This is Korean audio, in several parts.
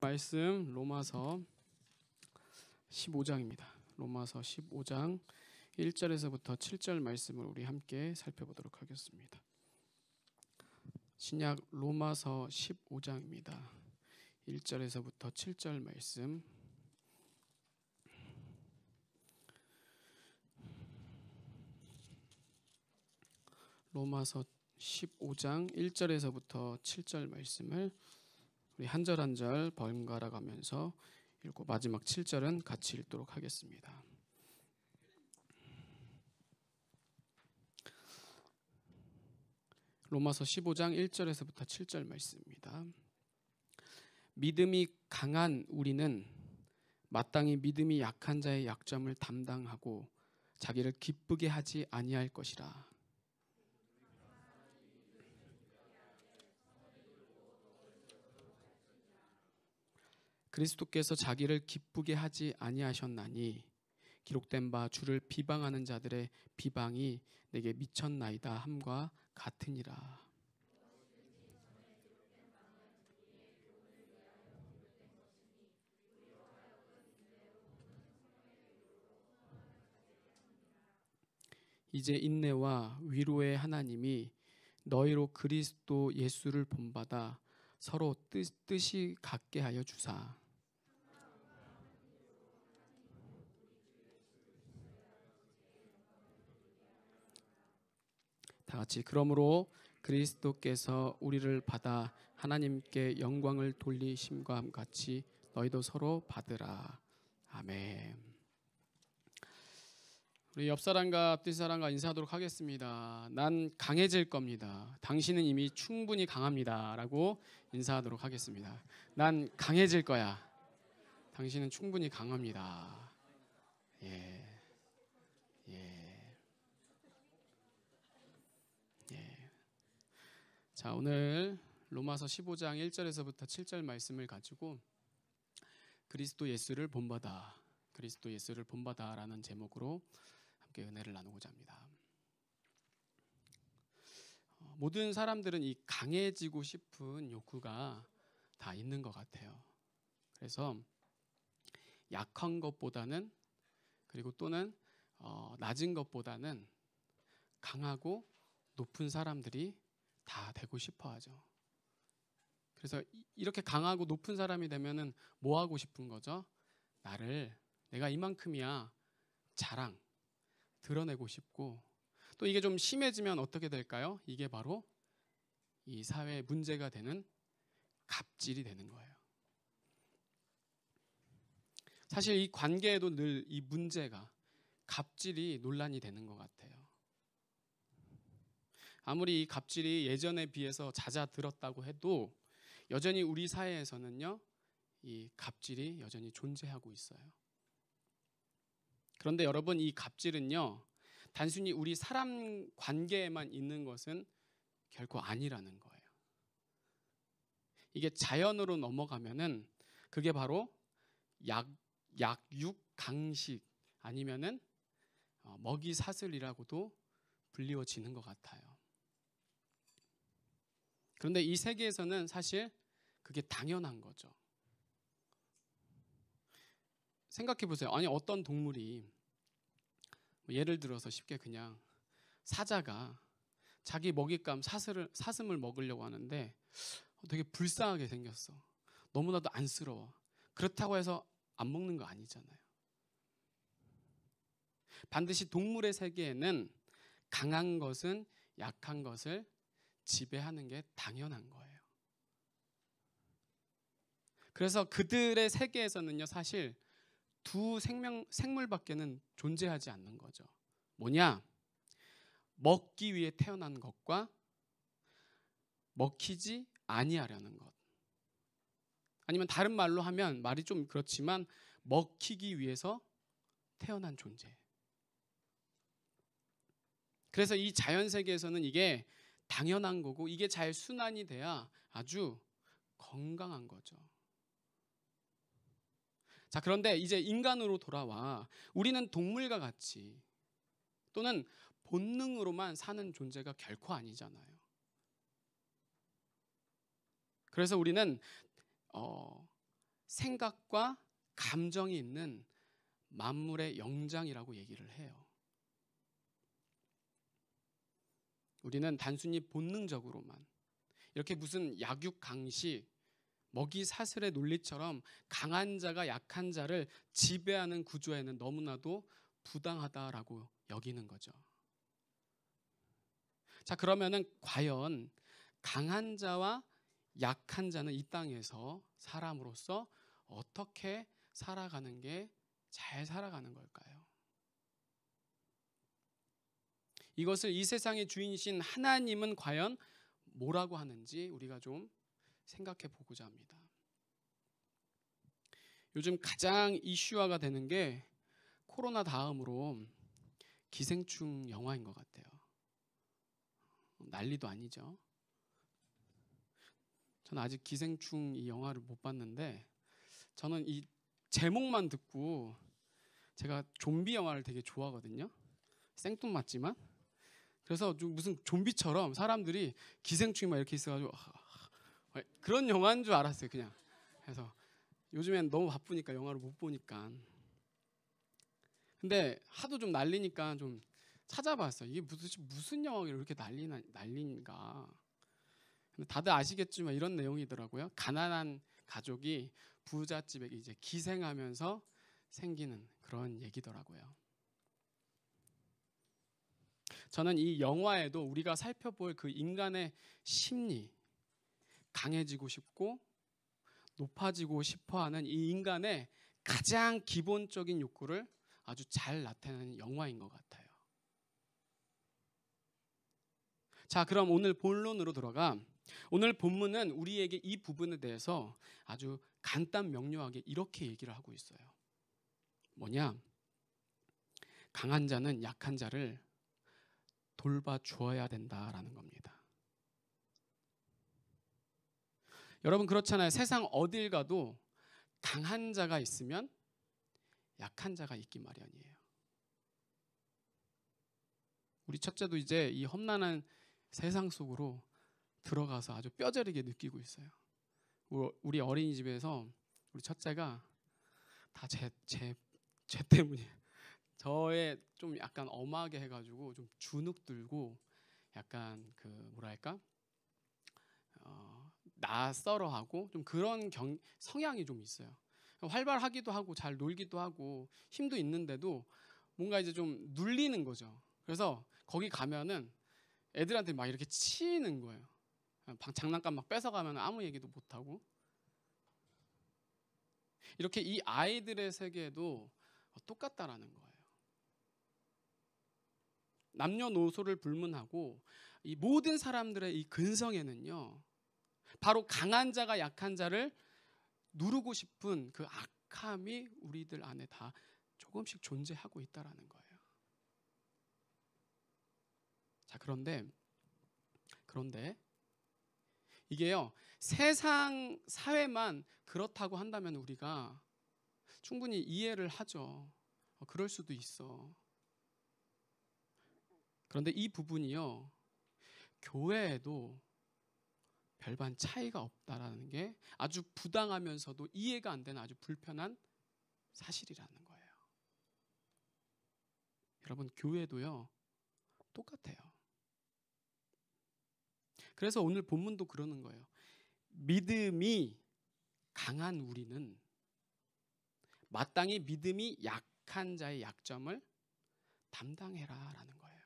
말씀 로마서 15장입니다. 로마서 15장 1절에서부터 7절 말씀을 우리 함께 살펴보도록 하겠습니다. 신약 로마서 15장입니다. 1절에서부터 7절 말씀. 로마서 15장 1절에서부터 7절 말씀을 우리 한 절 한 절 번갈아 가면서 읽고 마지막 7절은 같이 읽도록 하겠습니다. 로마서 15장 1절에서부터 7절 말씀입니다. 믿음이 강한 우리는 마땅히 믿음이 약한 자의 약점을 담당하고 자기를 기쁘게 하지 아니할 것이라. 그리스도께서 자기를 기쁘게 하지 아니하셨나니 기록된 바 주를 비방하는 자들의 비방이 내게 미쳤나이다 함과 같으니라. 이제 인내와 위로의 하나님이 너희로 그리스도 예수를 본받아 서로 뜻이 같게 하여 주사. 다 같이 그러므로 그리스도께서 우리를 받아 하나님께 영광을 돌리심과 같이 너희도 서로 받으라. 아멘. 우리 옆 사람과 앞뒤 사람과 인사하도록 하겠습니다. 난 강해질 겁니다. 당신은 이미 충분히 강합니다라고 인사하도록 하겠습니다. 난 강해질 거야. 당신은 충분히 강합니다. 예. 자, 오늘 로마서 15장 1절에서부터 7절 말씀을 가지고 그리스도 예수를 본받아, 그리스도 예수를 본받아라는 제목으로 함께 은혜를 나누고자 합니다. 모든 사람들은 이 강해지고 싶은 욕구가 다 있는 것 같아요. 그래서 약한 것보다는, 그리고 또는 낮은 것보다는 강하고 높은 사람들이 다 되고 싶어 하죠. 그래서 이렇게 강하고 높은 사람이 되면은 뭐 하고 싶은 거죠? 내가 이만큼이야 자랑, 드러내고 싶고, 또 이게 좀 심해지면 어떻게 될까요? 이게 바로 이 사회의 문제가 되는 갑질이 되는 거예요. 사실 이 관계에도 늘 이 문제가, 갑질이 논란이 되는 것 같아요. 아무리 이 갑질이 예전에 비해서 잦아들었다고 해도 여전히 우리 사회에서는요, 이 갑질이 여전히 존재하고 있어요. 그런데 여러분, 이 갑질은요, 단순히 우리 사람 관계에만 있는 것은 결코 아니라는 거예요. 이게 자연으로 넘어가면은 그게 바로 약육 강식 아니면은 먹이 사슬이라고도 불리워지는 것 같아요. 그런데 이 세계에서는 사실 그게 당연한 거죠. 생각해 보세요. 아니, 어떤 동물이, 예를 들어서 쉽게 그냥 사자가 자기 먹잇감 사슴을 먹으려고 하는데 되게 불쌍하게 생겼어. 너무나도 안쓰러워. 그렇다고 해서 안 먹는 거 아니잖아요. 반드시 동물의 세계에는 강한 것은 약한 것을 지배하는 게 당연한 거예요. 그래서 그들의 세계에서는요, 사실 두 생물밖에는 존재하지 않는 거죠. 뭐냐? 먹기 위해 태어난 것과 먹히지 아니하려는 것. 아니면 다른 말로 하면, 말이 좀 그렇지만 먹히기 위해서 태어난 존재. 그래서 이 자연 세계에서는 이게 당연한 거고, 이게 잘 순환이 돼야 아주 건강한 거죠. 자, 그런데 이제 인간으로 돌아와 우리는 동물과 같이 또는 본능으로만 사는 존재가 결코 아니잖아요. 그래서 우리는 생각과 감정이 있는 만물의 영장이라고 얘기를 해요. 우리는 단순히 본능적으로만 이렇게 무슨 약육강식, 먹이 사슬의 논리처럼 강한 자가 약한 자를 지배하는 구조에는 너무나도 부당하다라고 여기는 거죠. 자, 그러면은 과연 강한 자와 약한 자는 이 땅에서 사람으로서 어떻게 살아가는 게 잘 살아가는 걸까요? 이것을 이 세상의 주인이신 하나님은 과연 뭐라고 하는지 우리가 좀 생각해 보고자 합니다. 요즘 가장 이슈화가 되는 게 코로나 다음으로 기생충 영화인 것 같아요. 난리도 아니죠. 저는 아직 기생충 이 영화를 못 봤는데 저는 이 제목만 듣고 제가 좀비 영화를 되게 좋아하거든요. 생뚱맞지만. 그래서 좀 무슨 좀비처럼 사람들이 기생충이 막 이렇게 있어가지고 그런 영화인 줄 알았어요, 그냥. 그래서 요즘엔 너무 바쁘니까 영화를 못 보니까. 근데 하도 좀 난리니까 좀 찾아봤어요. 이게 무슨 영화가 이렇게 난리인가. 근데 다들 아시겠지만 이런 내용이더라고요. 가난한 가족이 부잣집에 이제 기생하면서 생기는 그런 얘기더라고요. 저는 이 영화에도 우리가 살펴볼 그 인간의 심리, 강해지고 싶고 높아지고 싶어하는 이 인간의 가장 기본적인 욕구를 아주 잘 나타내는 영화인 것 같아요. 자, 그럼 오늘 본론으로 들어가. 오늘 본문은 우리에게 이 부분에 대해서 아주 간단 명료하게 이렇게 얘기를 하고 있어요. 뭐냐? 강한 자는 약한 자를 돌봐주어야 된다라는 겁니다. 여러분 그렇잖아요. 세상 어딜 가도 강한 자가 있으면 약한 자가 있기 마련이에요. 우리 첫째도 이제 이 험난한 세상 속으로 들어가서 아주 뼈저리게 느끼고 있어요. 우리 어린이집에서 우리 첫째가 다 제 때문이에요. 저의 좀 약간 엄하게 해가지고 좀 주눅 들고 약간 그 뭐랄까 낯설어하고 좀 그런 성향이 좀 있어요. 활발하기도 하고 잘 놀기도 하고 힘도 있는데도 뭔가 이제 좀 눌리는 거죠. 그래서 거기 가면은 애들한테 막 이렇게 치이는 거예요. 장난감 막 뺏어가면 아무 얘기도 못하고. 이렇게 이 아이들의 세계도 똑같다라는 거예요. 남녀노소를 불문하고 이 모든 사람들의 이 근성에는요, 바로 강한 자가 약한 자를 누르고 싶은 그 악함이 우리들 안에 다 조금씩 존재하고 있다라는 거예요. 자, 그런데 이게요, 세상 사회만 그렇다고 한다면 우리가 충분히 이해를 하죠. 그럴 수도 있어. 그런데 이 부분이요, 교회에도 별반 차이가 없다라는 게 아주 부당하면서도 이해가 안 되는 아주 불편한 사실이라는 거예요. 여러분, 교회도요, 똑같아요. 그래서 오늘 본문도 그러는 거예요. 믿음이 강한 우리는 마땅히 믿음이 약한 자의 약점을 담당해라라는 거예요.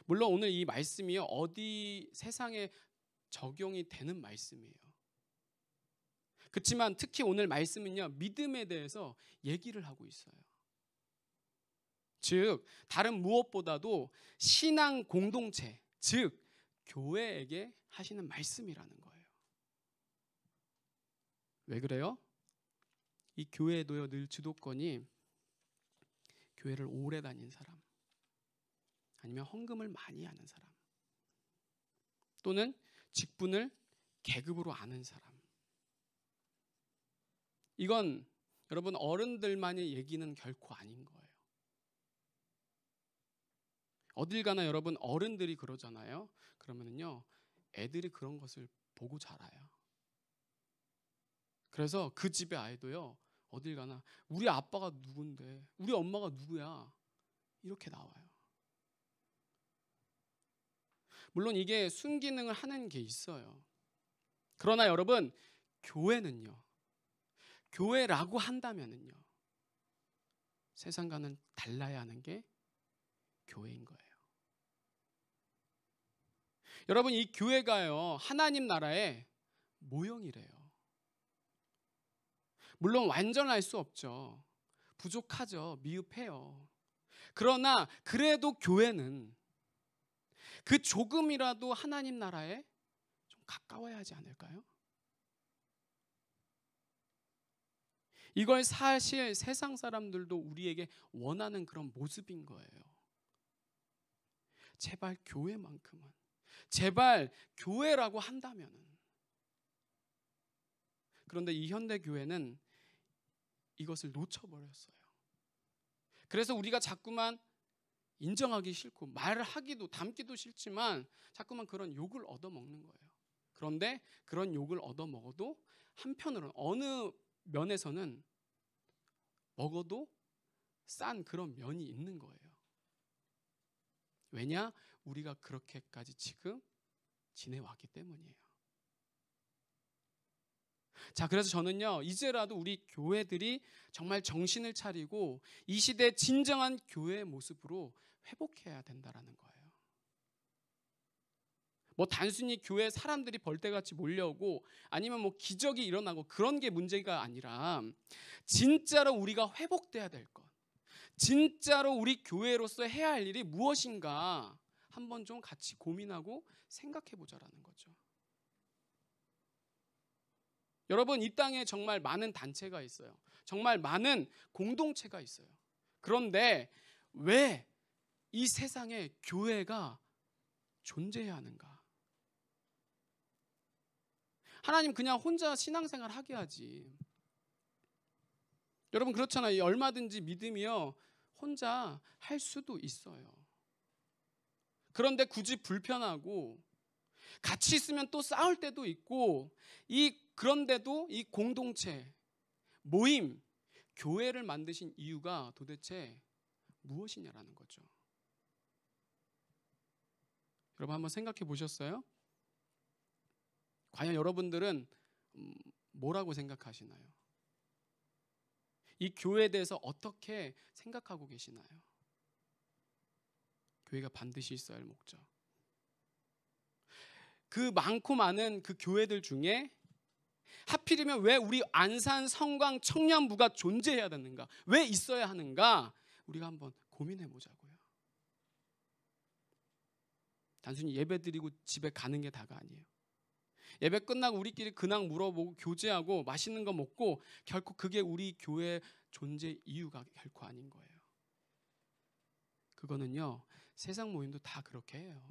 물론 오늘 이 말씀이요, 어디 세상에 적용이 되는 말씀이에요. 그렇지만 특히 오늘 말씀은요, 믿음에 대해서 얘기를 하고 있어요. 즉 다른 무엇보다도 신앙 공동체, 즉 교회에게 하시는 말씀이라는 거예요. 왜 그래요? 이 교회도요, 늘 주도권이 교회를 오래 다닌 사람, 아니면 헌금을 많이 하는 사람, 또는 직분을 계급으로 아는 사람. 이건 여러분 어른들만의 얘기는 결코 아닌 거예요. 어딜 가나 여러분 어른들이 그러잖아요. 그러면은요, 애들이 그런 것을 보고 자라요. 그래서 그 집의 아이도요, 어딜 가나 우리 아빠가 누군데, 우리 엄마가 누구야, 이렇게 나와요. 물론 이게 순기능을 하는 게 있어요. 그러나 여러분, 교회는요, 교회라고 한다면은요, 세상과는 달라야 하는 게 교회인 거예요. 여러분, 이 교회가요, 하나님 나라의 모형이래요. 물론 완전할 수 없죠. 부족하죠. 미흡해요. 그러나 그래도 교회는 그 조금이라도 하나님 나라에 좀 가까워야 하지 않을까요? 이걸 사실 세상 사람들도 우리에게 원하는 그런 모습인 거예요. 제발 교회만큼은, 제발 교회라고 한다면은. 그런데 이 현대 교회는 이것을 놓쳐버렸어요. 그래서 우리가 자꾸만 인정하기 싫고 말을 하기도 담기도 싫지만 자꾸만 그런 욕을 얻어먹는 거예요. 그런데 그런 욕을 얻어먹어도 한편으로는 어느 면에서는 먹어도 싼 그런 면이 있는 거예요. 왜냐? 우리가 그렇게까지 지금 지내왔기 때문이에요. 자, 그래서 저는요, 이제라도 우리 교회들이 정말 정신을 차리고 이 시대 진정한 교회의 모습으로 회복해야 된다라는 거예요. 뭐 단순히 교회 사람들이 벌떼같이 몰려오고 아니면 뭐 기적이 일어나고 그런 게 문제가 아니라 진짜로 우리가 회복돼야 될 것, 진짜로 우리 교회로서 해야 할 일이 무엇인가 한번 좀 같이 고민하고 생각해 보자라는 거죠. 여러분, 이 땅에 정말 많은 단체가 있어요. 정말 많은 공동체가 있어요. 그런데 왜 이 세상에 교회가 존재해야 하는가? 하나님 그냥 혼자 신앙생활 하게 하지. 여러분 그렇잖아요. 얼마든지 믿음이요, 혼자 할 수도 있어요. 그런데 굳이 불편하고 같이 있으면 또 싸울 때도 있고, 그런데도 이 공동체, 모임, 교회를 만드신 이유가 도대체 무엇이냐라는 거죠. 여러분 한번 생각해 보셨어요? 과연 여러분들은 뭐라고 생각하시나요? 이 교회에 대해서 어떻게 생각하고 계시나요? 교회가 반드시 있어야 할 목적. 그 많고 많은 그 교회들 중에 하필이면 왜 우리 안산 성광 청년부가 존재해야 되는가? 왜 있어야 하는가? 우리가 한번 고민해 보자고요. 단순히 예배 드리고 집에 가는 게 다가 아니에요. 예배 끝나고 우리끼리 근황 물어보고 교제하고 맛있는 거 먹고 결코 그게 우리 교회 존재 이유가 결코 아닌 거예요. 그거는요, 세상 모임도 다 그렇게 해요.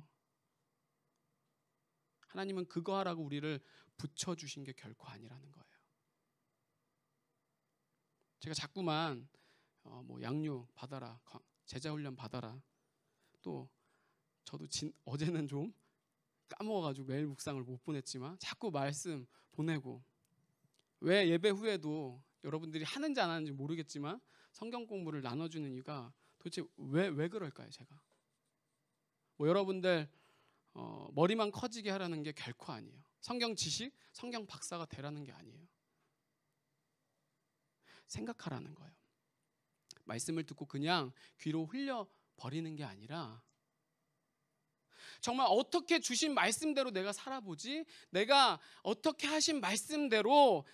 하나님은 그거 하라고 우리를 붙여주신 게 결코 아니라는 거예요. 제가 자꾸만 뭐 양육 받아라, 제자훈련 받아라, 또 저도 어제는 좀 까먹어가지고 매일 묵상을 못 보냈지만 자꾸 말씀 보내고, 왜 예배 후에도 여러분들이 하는지 안 하는지 모르겠지만 성경 공부를 나눠주는 이유가 도대체 왜 그럴까요? 제가 뭐 여러분들 머리만 커지게 하라는 게 결코 아니에요. 성경 지식, 성경 박사가 되라는 게 아니에요. 생각하라는 거예요. 말씀을 듣고 그냥 귀로 흘려버리는 게 아니라 정말 어떻게 주신 말씀대로 내가 살아보지, 내가 어떻게 하신 말씀대로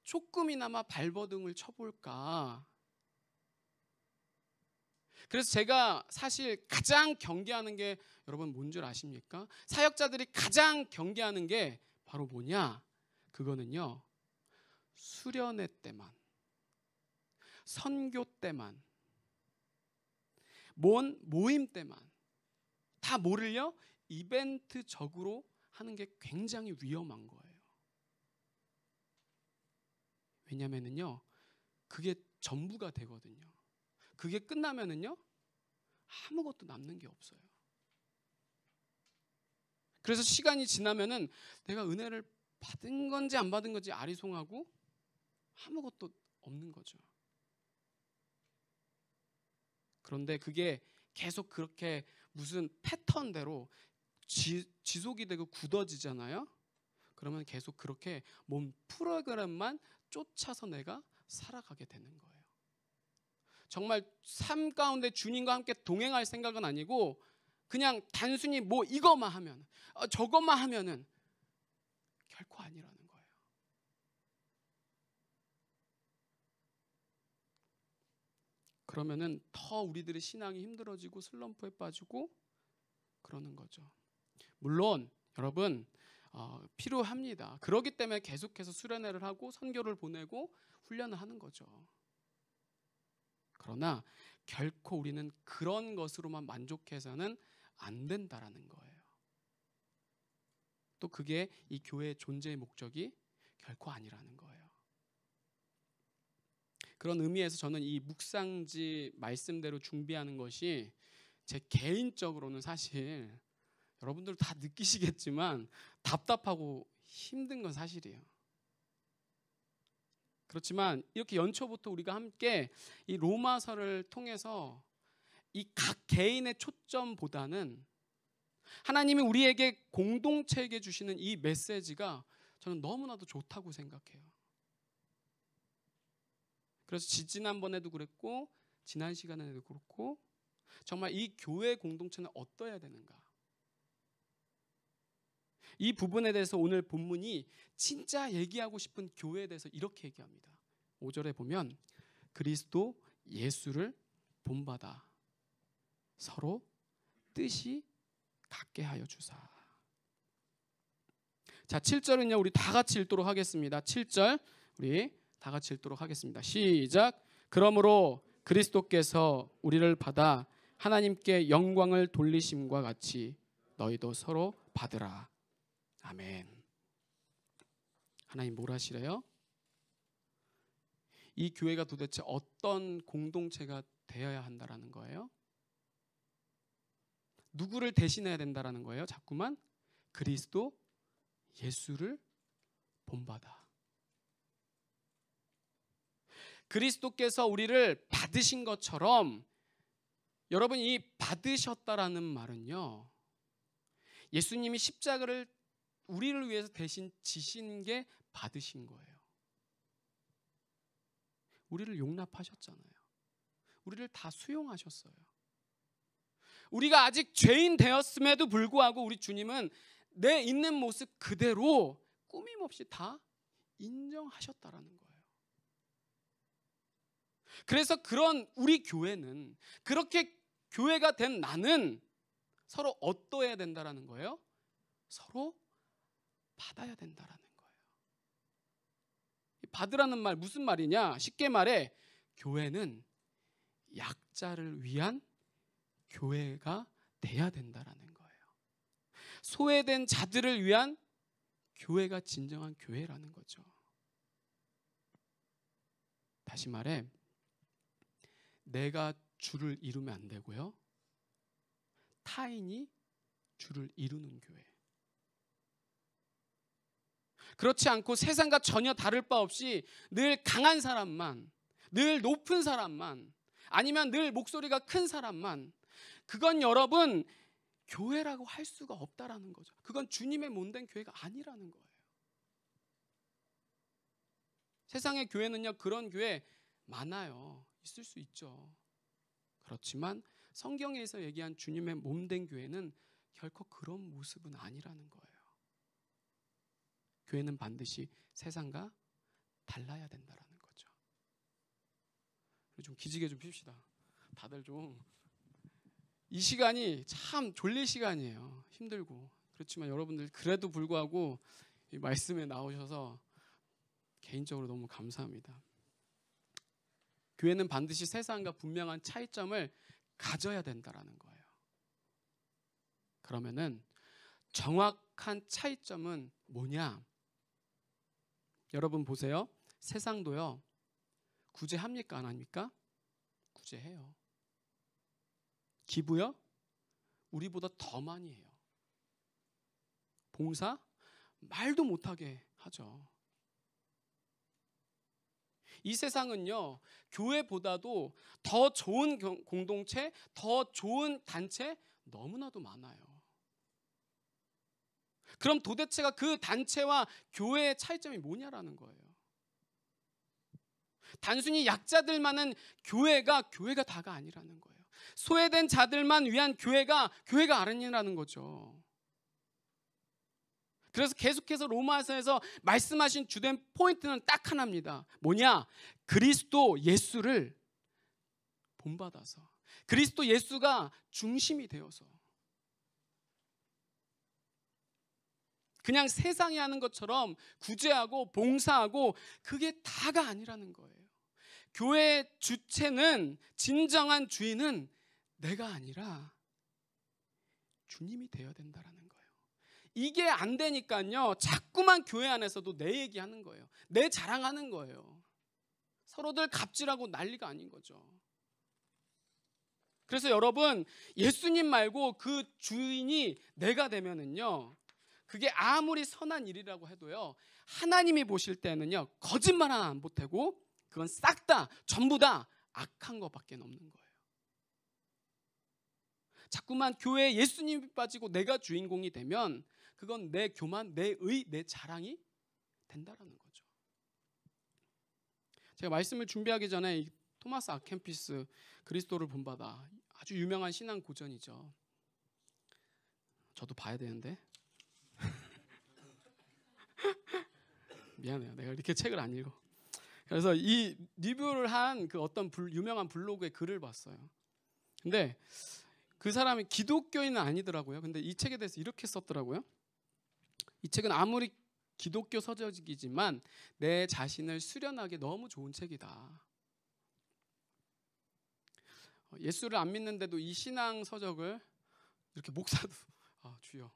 조금이나마 발버둥을 쳐볼까. 그래서 제가 사실 가장 경계하는 게 여러분 뭔 줄 아십니까? 사역자들이 가장 경계하는 게 바로 뭐냐? 그거는요, 수련회 때만, 선교 때만, 모임 때만 다 뭐를요? 이벤트적으로 하는 게 굉장히 위험한 거예요. 왜냐면은요, 그게 전부가 되거든요. 그게 끝나면은요, 아무것도 남는 게 없어요. 그래서 시간이 지나면은 내가 은혜를 받은 건지 안 받은 건지 아리송하고 아무것도 없는 거죠. 그런데 그게 계속 그렇게 무슨 패턴대로 지속이 되고 굳어지잖아요. 그러면 계속 그렇게 몸 프로그램만 쫓아서 내가 살아가게 되는 거예요. 정말 삶 가운데 주님과 함께 동행할 생각은 아니고 그냥 단순히 뭐 이것만 하면 저것만 하면은 결코 아니라는 거예요. 그러면은 더 우리들의 신앙이 힘들어지고 슬럼프에 빠지고 그러는 거죠. 물론 여러분 필요합니다. 그렇기 때문에 계속해서 수련회를 하고 선교를 보내고 훈련을 하는 거죠. 그러나 결코 우리는 그런 것으로만 만족해서는 안 된다라는 거예요. 또 그게 이 교회의 존재의 목적이 결코 아니라는 거예요. 그런 의미에서 저는 이 묵상지 말씀대로 준비하는 것이 제 개인적으로는 사실 여러분들 다 느끼시겠지만 답답하고 힘든 건 사실이에요. 그렇지만 이렇게 연초부터 우리가 함께 이 로마서를 통해서 이 각 개인의 초점보다는 하나님이 우리에게 공동체에게 주시는 이 메시지가 저는 너무나도 좋다고 생각해요. 그래서 지난번에도 그랬고 지난 시간에도 그렇고 정말 이 교회 공동체는 어떠해야 되는가, 이 부분에 대해서 오늘 본문이 진짜 얘기하고 싶은 교회에 대해서 이렇게 얘기합니다. 5절에 보면 그리스도 예수를 본받아 서로 뜻이 같게 하여 주사. 자, 7절은요 우리 다 같이 읽도록 하겠습니다. 7절 우리 다 같이 읽도록 하겠습니다. 시작. 그러므로 그리스도께서 우리를 받아 하나님께 영광을 돌리심과 같이 너희도 서로 받으라. 아멘. 하나님 뭘 하시래요? 이 교회가 도대체 어떤 공동체가 되어야 한다라는 거예요? 누구를 대신해야 된다라는 거예요? 자꾸만 그리스도 예수를 본받아. 그리스도께서 우리를 받으신 것처럼 여러분 이 받으셨다라는 말은요 예수님이 십자가를 우리를 위해서 대신 지신 게 받으신 거예요. 우리를 용납하셨잖아요. 우리를 다 수용하셨어요. 우리가 아직 죄인 되었음에도 불구하고 우리 주님은 내 있는 모습 그대로 꾸밈없이 다 인정하셨다라는 거예요. 그래서 그런 우리 교회는, 그렇게 교회가 된 나는 서로 어떠해야 된다라는 거예요? 서로 받아야 된다라는 거예요. 받으라는 말 무슨 말이냐? 쉽게 말해 교회는 약자를 위한 교회가 돼야 된다라는 거예요. 소외된 자들을 위한 교회가 진정한 교회라는 거죠. 다시 말해 내가 주를 이루면 안 되고요. 타인이 주를 이루는 교회. 그렇지 않고 세상과 전혀 다를 바 없이 늘 강한 사람만, 늘 높은 사람만, 아니면 늘 목소리가 큰 사람만, 그건 여러분 교회라고 할 수가 없다라는 거죠. 그건 주님의 몸된 교회가 아니라는 거예요. 세상의 교회는요 그런 교회 많아요. 있을 수 있죠. 그렇지만 성경에서 얘기한 주님의 몸된 교회는 결코 그런 모습은 아니라는 거예요. 교회는 반드시 세상과 달라야 된다라는 거죠. 좀 기지개 좀 핍시다. 다들 좀 이 시간이 참 졸릴 시간이에요. 힘들고. 그렇지만 여러분들 그래도 불구하고 이 말씀에 나오셔서 개인적으로 너무 감사합니다. 교회는 반드시 세상과 분명한 차이점을 가져야 된다라는 거예요. 그러면은 정확한 차이점은 뭐냐? 여러분 보세요. 세상도요 구제합니까 안 합니까? 구제해요. 기부요? 우리보다 더 많이 해요. 봉사? 말도 못하게 하죠. 이 세상은요, 교회보다도 더 좋은 공동체, 더 좋은 단체 너무나도 많아요. 그럼 도대체가 그 단체와 교회의 차이점이 뭐냐라는 거예요. 단순히 약자들만은 교회가 다가 아니라는 거예요. 소외된 자들만 위한 교회가 아니라는 거죠. 그래서 계속해서 로마서에서 말씀하신 주된 포인트는 딱 하나입니다. 뭐냐? 그리스도 예수를 본받아서, 그리스도 예수가 중심이 되어서, 그냥 세상이 하는 것처럼 구제하고 봉사하고 그게 다가 아니라는 거예요. 교회의 주체는, 진정한 주인은 내가 아니라 주님이 되어야 된다라는 거예요. 이게 안 되니까요, 자꾸만 교회 안에서도 내 얘기하는 거예요. 내 자랑하는 거예요. 서로들 갑질하고 난리가 아닌 거죠. 그래서 여러분, 예수님 말고 그 주인이 내가 되면은요, 그게 아무리 선한 일이라고 해도요, 하나님이 보실 때는요, 거짓말 하나 안 보태고 그건 싹 다, 전부 다 악한 것밖에 없는 거예요. 자꾸만 교회에 예수님이 빠지고 내가 주인공이 되면 그건 내 교만, 내 자랑이 된다라는 거죠. 제가 말씀을 준비하기 전에 이 토마스 아켐피스, 그리스도를 본받아, 아주 유명한 신앙 고전이죠. 저도 봐야 되는데 미안해요, 내가 이렇게 책을 안 읽어. 그래서 이 리뷰를 한 그 어떤 유명한 블로그의 글을 봤어요. 근데 그 사람이 기독교인은 아니더라고요. 근데 이 책에 대해서 이렇게 썼더라고요. 이 책은 아무리 기독교 서적이지만 내 자신을 수련하기 너무 좋은 책이다. 예수를 안 믿는데도 이 신앙 서적을 이렇게 목사도 주여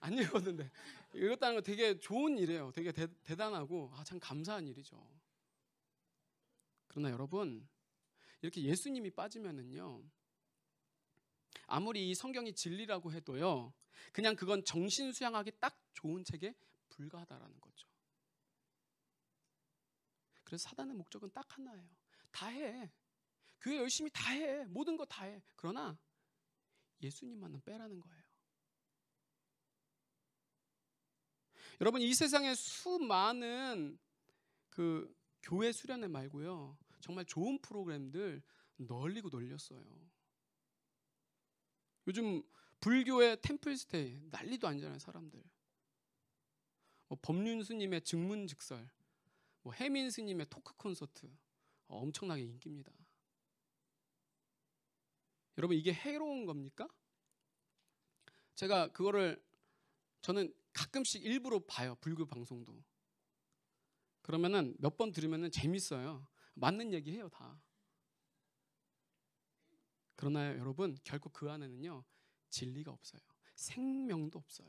안 읽었는데 읽었다는 거 되게 좋은 일이에요. 되게 대단하고 참 감사한 일이죠. 그러나 여러분, 이렇게 예수님이 빠지면은요, 아무리 이 성경이 진리라고 해도요, 그냥 그건 정신 수양하기 딱 좋은 책에 불과하다라는 거죠. 그래서 사단의 목적은 딱 하나예요. 다 해. 교회 열심히 다 해. 모든 거 다 해. 그러나 예수님만은 빼라는 거예요. 여러분, 이 세상에 수많은 그 교회 수련회 말고요, 정말 좋은 프로그램들 널리고 널렸어요. 요즘 불교의 템플스테이 난리도 아니잖아요, 사람들. 법륜 스님의 증문즉설, 해민 스님의 토크 콘서트, 엄청나게 인기입니다. 여러분, 이게 해로운 겁니까? 제가 저는 가끔씩 일부러 봐요, 불교 방송도. 그러면은 몇 번 들으면은 재밌어요. 맞는 얘기해요, 다. 그러나 여러분, 결코 그 안에는요, 진리가 없어요. 생명도 없어요.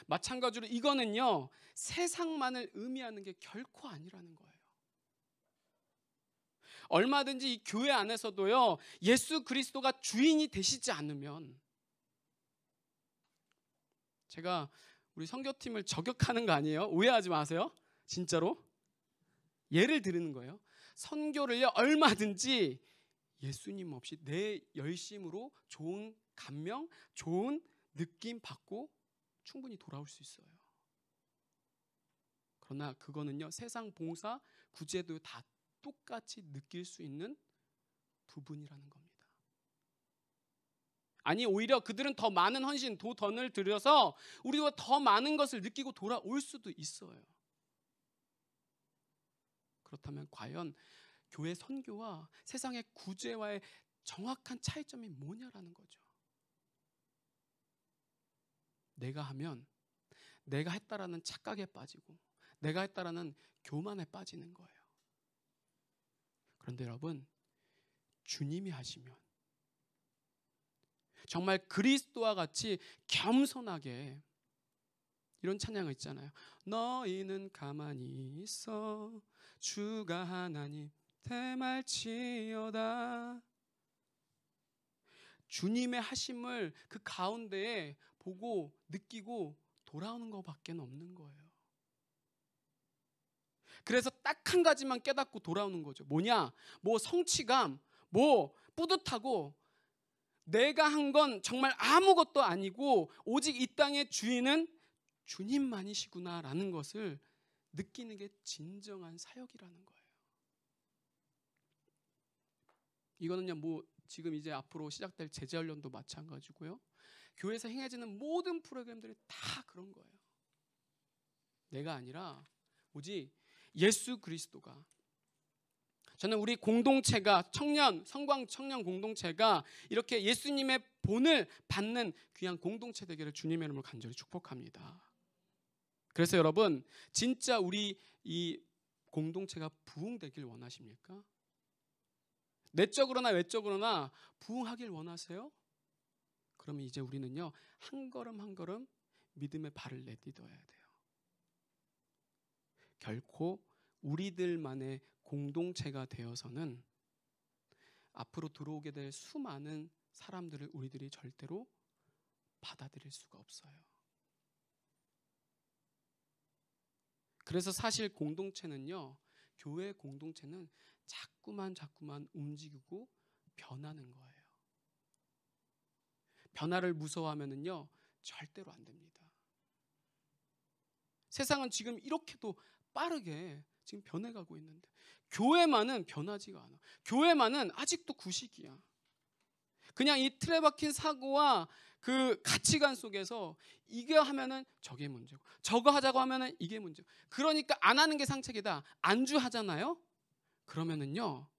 마찬가지로 이거는요, 세상만을 의미하는 게 결코 아니라는 거예요. 얼마든지 이 교회 안에서도요, 예수 그리스도가 주인이 되시지 않으면, 제가 우리 선교팀을 저격하는 거 아니에요? 오해하지 마세요. 진짜로. 예를 드리는 거예요. 선교를요, 얼마든지 예수님 없이 내 열심으로 좋은 감명, 좋은 느낌 받고 충분히 돌아올 수 있어요. 그러나 그거는요, 세상 봉사, 구제도 다 똑같이 느낄 수 있는 부분이라는 겁니다. 아니, 오히려 그들은 더 많은 헌신, 돈을 들여서 우리가 더 많은 것을 느끼고 돌아올 수도 있어요. 그렇다면 과연 교회 선교와 세상의 구제와의 정확한 차이점이 뭐냐라는 거죠. 내가 하면 내가 했다라는 착각에 빠지고 내가 했다라는 교만에 빠지는 거예요. 그런데 여러분, 주님이 하시면 정말 그리스도와 같이 겸손하게, 이런 찬양을 있잖아요. 너희는 가만히 있어 주가 하나님 대말지어다. 주님의 하심을 그 가운데에 보고 느끼고 돌아오는 것밖에 없는 거예요. 그래서 딱 한 가지만 깨닫고 돌아오는 거죠. 뭐냐? 뭐 성취감, 뭐 뿌듯하고 내가 한 건 정말 아무것도 아니고 오직 이 땅의 주인은 주님만이시구나라는 것을 느끼는 게 진정한 사역이라는 거예요. 이거는요, 뭐 지금 이제 앞으로 시작될 제자훈련도 마찬가지고요. 교회에서 행해지는 모든 프로그램들이 다 그런 거예요. 내가 아니라 오직 예수 그리스도가. 저는 우리 공동체가 성광 청년 공동체가 이렇게 예수님의 본을 받는 귀한 공동체 되기를 주님의 이름으로 간절히 축복합니다. 그래서 여러분, 진짜 우리 이 공동체가 부흥되길 원하십니까? 내적으로나 외적으로나 부흥하길 원하세요? 그러면 이제 우리는요, 한 걸음 한 걸음 믿음의 발을 내딛어야 돼요. 결코 우리들만의 공동체가 되어서는 앞으로 들어오게 될 수많은 사람들을 우리들이 절대로 받아들일 수가 없어요. 그래서 사실 공동체는요, 교회 공동체는 자꾸만 움직이고 변하는 거예요. 변화를 무서워하면은요, 절대로 안 됩니다. 세상은 지금 이렇게도 빠르게 지금 변해가고 있는데 교회만은 변하지가 않아. 교회만은 아직도 구식이야. 그냥 이 틀에 박힌 사고와 그 가치관 속에서 이거 하면은 저게 문제고 저거 하자고 하면은 이게 문제고, 그러니까 안 하는 게 상책이다. 안주하잖아요. 그러면은요,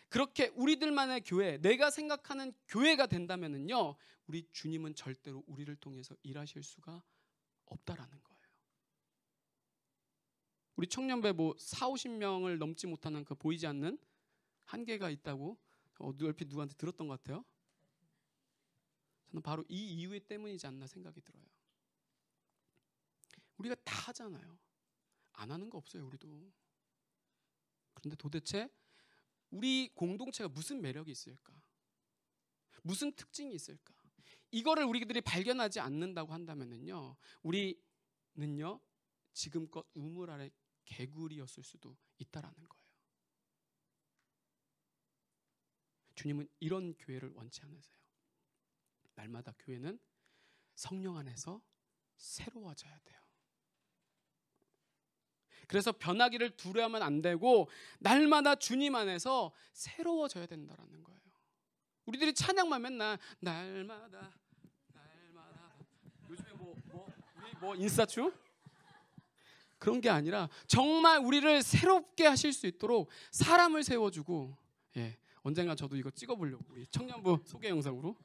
그렇게 우리들만의 교회, 내가 생각하는 교회가 된다면은요, 우리 주님은 절대로 우리를 통해서 일하실 수가 없다라는 거예요. 우리 청년배 뭐 40-50명을 넘지 못하는 그 보이지 않는 한계가 있다고 얼핏 누구한테 들었던 것 같아요. 저는 바로 이 이유 때문이지 않나 생각이 들어요. 우리가 다 하잖아요. 안 하는 거 없어요, 우리도. 그런데 도대체 우리 공동체가 무슨 매력이 있을까? 무슨 특징이 있을까? 이거를 우리들이 발견하지 않는다고 한다면요, 우리는요, 지금껏 우물 아래 개구리였을 수도 있다라는 거예요. 주님은 이런 교회를 원치 않으세요. 날마다 교회는 성령 안에서 새로워져야 돼요. 그래서 변하기를 두려워하면 안 되고 날마다 주님 안에서 새로워져야 된다라는 거예요. 우리들이 찬양만 맨날 날마다 요즘에 우리 인싸춤? 그런 게 아니라 정말 우리를 새롭게 하실 수 있도록 사람을 세워주고, 언젠가 저도 이거 찍어보려고, 우리 청년부 소개 영상으로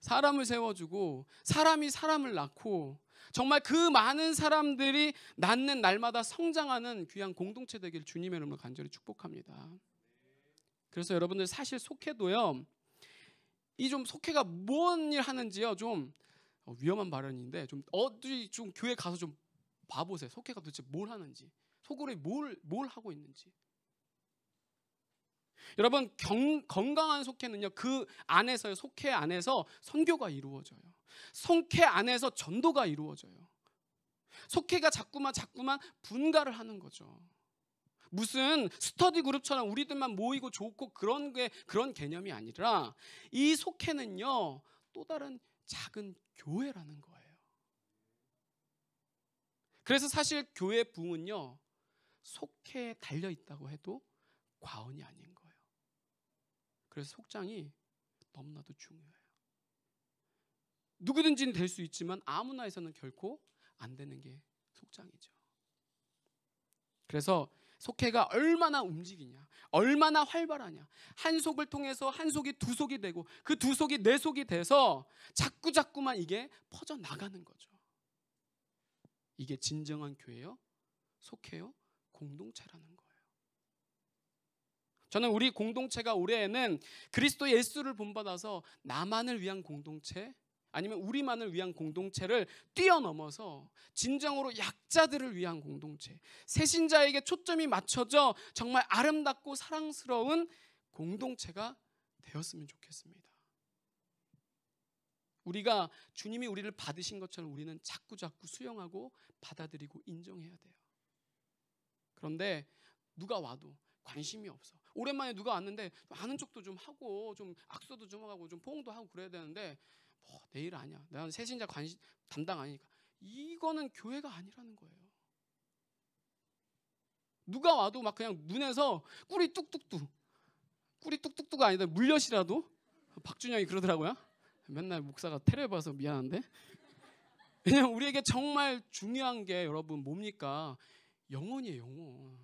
사람을 세워주고 사람이 사람을 낳고 정말 그 많은 사람들이 낳는 날마다 성장하는 귀한 공동체 되길 주님의 이름으로 간절히 축복합니다. 그래서 여러분들 사실 속회도요, 이 좀 속회가 뭔 일 하는지요, 좀 위험한 발언인데 좀 어디 좀 교회 가서 좀 봐보세요. 속회가 도대체 뭘 하는지, 속으로 뭘 하고 있는지. 여러분, 건강한 속회는요, 그 안에서요, 속회 안에서 선교가 이루어져요. 속회 안에서 전도가 이루어져요. 속회가 자꾸만 분가를 하는 거죠. 무슨 스터디 그룹처럼 우리들만 모이고 좋고 그런 개념이 아니라 이 속회는요, 또 다른 작은 교회라는 거예요. 그래서 사실 교회 부흥은요, 속회에 달려 있다고 해도 과언이 아닌 거예요. 그래서 속장이 너무나도 중요해요. 누구든지는 될 수 있지만 아무나 해서는 결코 안 되는 게 속장이죠. 그래서 속회가 얼마나 움직이냐, 얼마나 활발하냐, 한 속을 통해서 한 속이 두 속이 되고 그 두 속이 네 속이 돼서 자꾸만 이게 퍼져나가는 거죠. 이게 진정한 교회요, 속회요, 공동체라는 거예요. 저는 우리 공동체가 올해에는 그리스도 예수를 본받아서 나만을 위한 공동체, 아니면 우리만을 위한 공동체를 뛰어넘어서 진정으로 약자들을 위한 공동체, 새신자에게 초점이 맞춰져 정말 아름답고 사랑스러운 공동체가 되었으면 좋겠습니다. 우리가 주님이 우리를 받으신 것처럼 우리는 자꾸 수용하고 받아들이고 인정해야 돼요. 그런데 누가 와도 관심이 없어. 오랜만에 누가 왔는데 아는 척도 좀 하고 좀 악수도 좀 하고 좀 포옹도 하고 그래야 되는데 뭐 내일 아니야. 나는 새신자 담당 아니니까. 이거는 교회가 아니라는 거예요. 누가 와도 막 그냥 눈에서 꿀이 뚝뚝뚝 아니다. 물엿이라도. 박준영이 그러더라고요. 맨날 목사가 테레봐서 미안한데. 왜냐면 우리에게 정말 중요한 게 여러분 뭡니까? 영혼이에요. 영혼.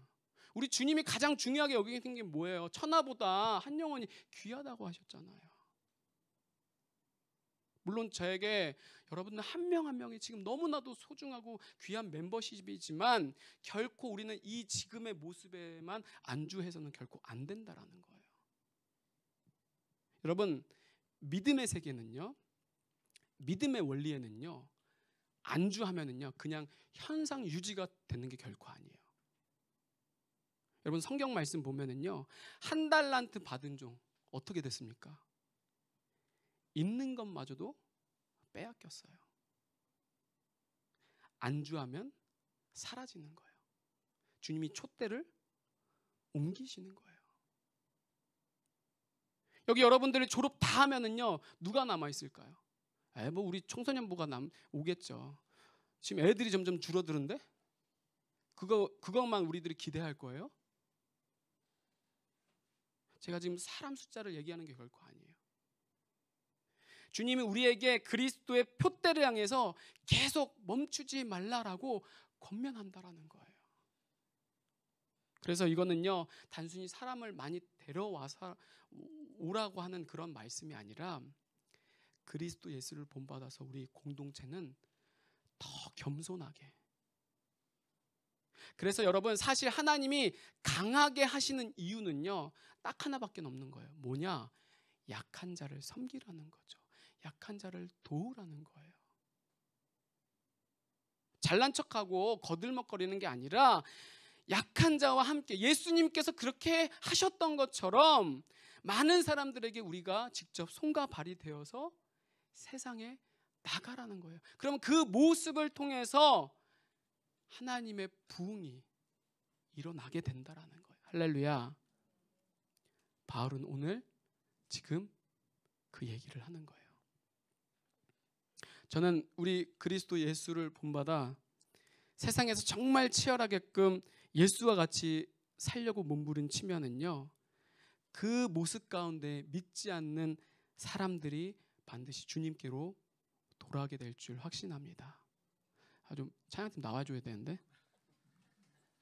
우리 주님이 가장 중요하게 여기는 게 뭐예요? 천하보다 한 영혼이 귀하다고 하셨잖아요. 물론 저에게 여러분들 한 명 한 명이 지금 너무나도 소중하고 귀한 멤버십이지만 결코 우리는 이 지금의 모습에만 안주해서는 결코 안 된다라는 거예요. 여러분, 믿음의 세계는요, 믿음의 원리에는요, 안주하면은요 그냥 현상 유지가 되는 게 결코 아니에요. 여러분 성경 말씀 보면은요, 한 달란트 받은 종 어떻게 됐습니까? 있는 것마저도 빼앗겼어요. 안주하면 사라지는 거예요. 주님이 촛대를 옮기시는 거예요. 여기 여러분들이 졸업 다 하면은요 누가 남아 있을까요? 뭐 우리 청소년부가 오겠죠. 지금 애들이 점점 줄어드는데 그것만 우리들이 기대할 거예요? 제가 지금 사람 숫자를 얘기하는 게 결코 아니에요. 주님이 우리에게 그리스도의 표대를 향해서 계속 멈추지 말라라고 권면한다라는 거예요. 그래서 이거는요 단순히 사람을 많이 데려와서 오라고 하는 그런 말씀이 아니라 그리스도 예수를 본받아서 우리 공동체는 더 겸손하게. 그래서 여러분 사실 하나님이 강하게 하시는 이유는요 딱 하나밖에 없는 거예요. 뭐냐? 약한 자를 섬기라는 거죠. 약한 자를 도우라는 거예요. 잘난 척하고 거들먹거리는 게 아니라 약한 자와 함께 예수님께서 그렇게 하셨던 것처럼 많은 사람들에게 우리가 직접 손과 발이 되어서 세상에 나가라는 거예요. 그럼 그 모습을 통해서 하나님의 부흥이 일어나게 된다라는 거예요. 할렐루야. 바울은 오늘 지금 그 얘기를 하는 거예요. 저는 우리 그리스도 예수를 본받아 세상에서 정말 치열하게끔 예수와 같이 살려고 몸부림치면은요 그 모습 가운데 믿지 않는 사람들이 반드시 주님께로 돌아가게 될 줄 확신합니다. 좀 찬양팀 나와줘야 되는데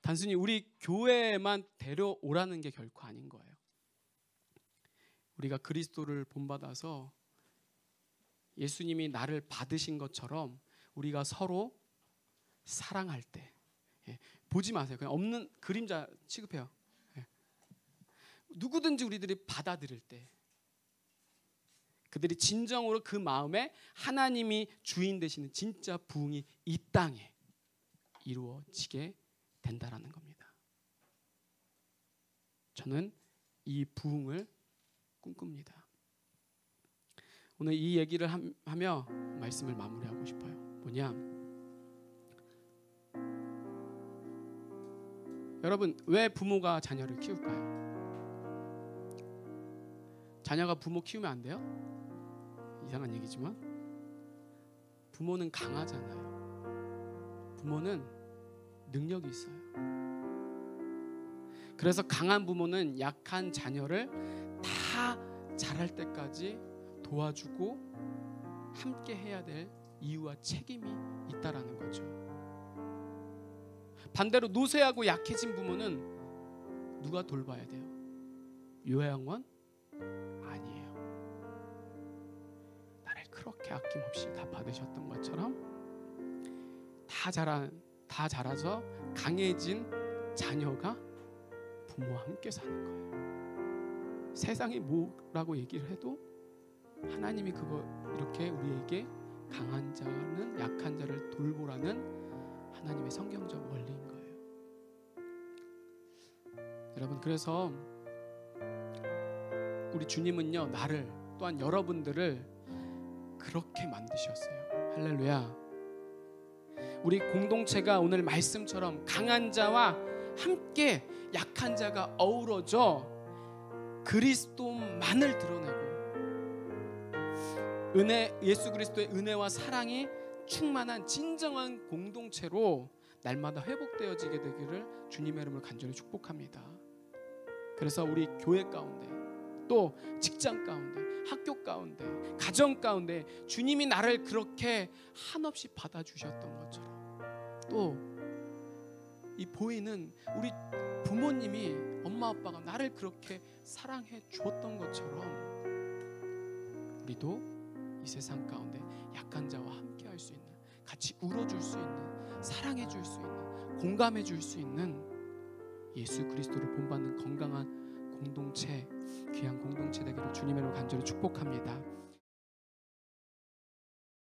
단순히 우리 교회에만 데려오라는 게 결코 아닌 거예요. 우리가 그리스도를 본받아서 예수님이 나를 받으신 것처럼 우리가 서로 사랑할 때 보지 마세요. 그냥 없는 그림자 취급해요. 누구든지 우리들이 받아들일 때 그들이 진정으로 그 마음에 하나님이 주인 되시는 진짜 부흥이 이 땅에 이루어지게 된다라는 겁니다. 저는 이 부흥을 꿈꿉니다. 오늘 이 얘기를 하며 말씀을 마무리하고 싶어요. 뭐냐? 여러분 왜 부모가 자녀를 키울까요? 자녀가 부모 키우면 안 돼요? 이상한 얘기지만 부모는 강하잖아요. 부모는 능력이 있어요. 그래서 강한 부모는 약한 자녀를 다 자랄 때까지 도와주고 함께 해야 될 이유와 책임이 있다라는 거죠. 반대로 노쇠하고 약해진 부모는 누가 돌봐야 돼요? 요양원? 아니에요. 나를 그렇게 아낌없이 다 받으셨던 것처럼 다 자라서 강해진 자녀가 부모와 함께 사는 거예요. 세상이 뭐라고 얘기를 해도 하나님이 그거 이렇게 우리에게 강한 자는 약한 자를 돌보라는 하나님의 성경적 원리인 거예요. 여러분 그래서 우리 주님은요 나를 또한 여러분들을 그렇게 만드셨어요. 할렐루야. 우리 공동체가 오늘 말씀처럼 강한 자와 함께 약한 자가 어우러져 그리스도만을 드러내고 예수 그리스도의 은혜와 사랑이 충만한 진정한 공동체로 날마다 회복되어지게 되기를 주님의 이름으로 간절히 축복합니다. 그래서 우리 교회 가운데, 또 직장 가운데, 학교 가운데, 가정 가운데 주님이 나를 그렇게 한없이 받아주셨던 것처럼, 또 이 보이는 우리 부모님이, 엄마 아빠가 나를 그렇게 사랑해 주었던 것처럼 우리도 이 세상 가운데 약한 자와 함께 할 수 있는, 같이 울어줄 수 있는, 사랑해 줄 수 있는, 공감해 줄 수 있는 예수 그리스도를 본받는 건강한 공동체, 귀한 공동체 되기를 주님의 이름으로 간절히 축복합니다.